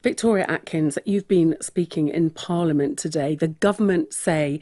Victoria Atkins, you've been speaking in Parliament today. The government say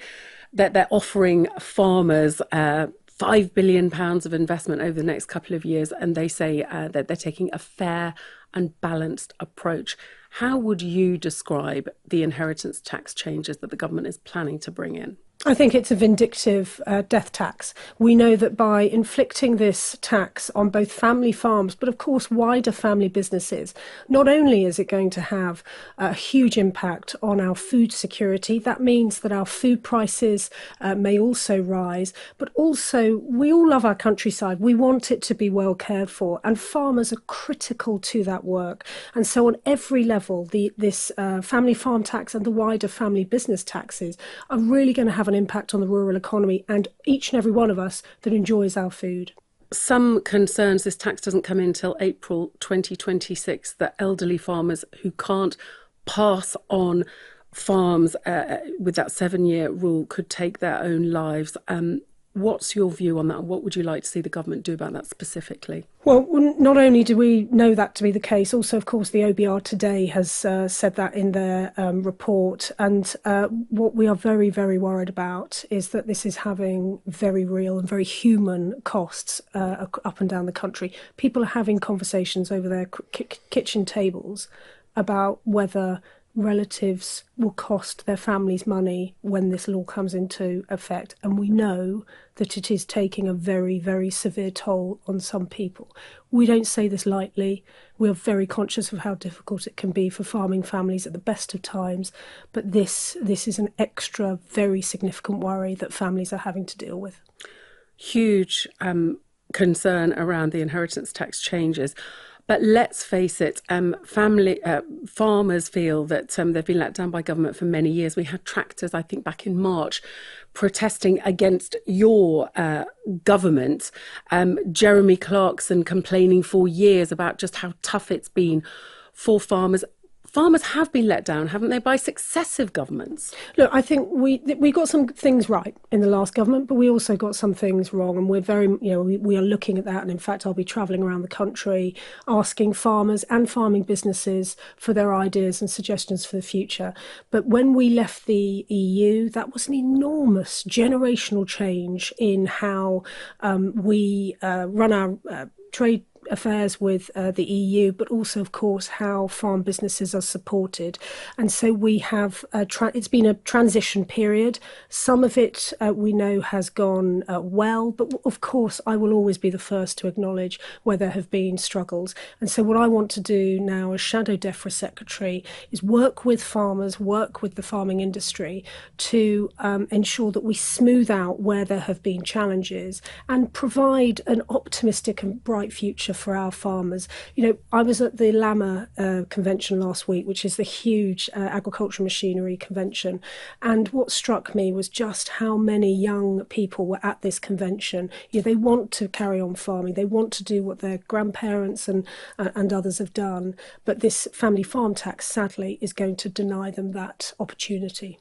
that they're offering farmers £5 billion of investment over the next couple of years, and they say that they're taking a fair and balanced approach. How would you describe the inheritance tax changes that the government is planning to bring in? I think it's a vindictive death tax. We know that by inflicting this tax on both family farms, but of course wider family businesses, not only is it going to have a huge impact on our food security, that means that our food prices may also rise, but also we all love our countryside. We want it to be well cared for, and farmers are critical to that work. And so on every level, this family farm tax and the wider family business taxes are really going to have an impact on the rural economy and each and every one of us that enjoys our food. Some concerns this tax doesn't come in until April 2026, that elderly farmers who can't pass on farms with that 7-year rule could take their own lives. What's your view on that? What would you like to see the government do about that specifically? Well, not only do we know that to be the case, also, of course, the OBR today has said that in their report. And what we are very, very worried about is that this is having very real and very human costs up and down the country. People are having conversations over their kitchen tables about whether relatives will cost their families money when this law comes into effect. And we know that it is taking a very, very severe toll on some people. We don't say this lightly. We are very conscious of how difficult it can be for farming families at the best of times. But this is an extra, very significant worry that families are having to deal with. Huge concern around the inheritance tax changes. But let's face it, farmers feel that they've been let down by government for many years. We had tractors, I think, back in March, protesting against your government. Jeremy Clarkson complaining for years about just how tough it's been for farmers. Farmers have been let down, haven't they, by successive governments? Look, I think we got some things right in the last government, but we also got some things wrong, and we're very, we are looking at that. And in fact, I'll be travelling around the country asking farmers and farming businesses for their ideas and suggestions for the future. But when we left the EU, that was an enormous generational change in how we run our trade affairs with the EU, but also, of course, how farm businesses are supported. And so we have, it's been a transition period. Some of it we know has gone well, but of course, I will always be the first to acknowledge where there have been struggles. And so what I want to do now as Shadow DEFRA Secretary is work with farmers, work with the farming industry to ensure that we smooth out where there have been challenges and provide an optimistic and bright future for our farmers. I was at the Llama convention last week, which is the huge agricultural machinery convention. And what struck me was just how many young people were at this convention. They want to carry on farming. They want to do what their grandparents and others have done. But this family farm tax, sadly, is going to deny them that opportunity.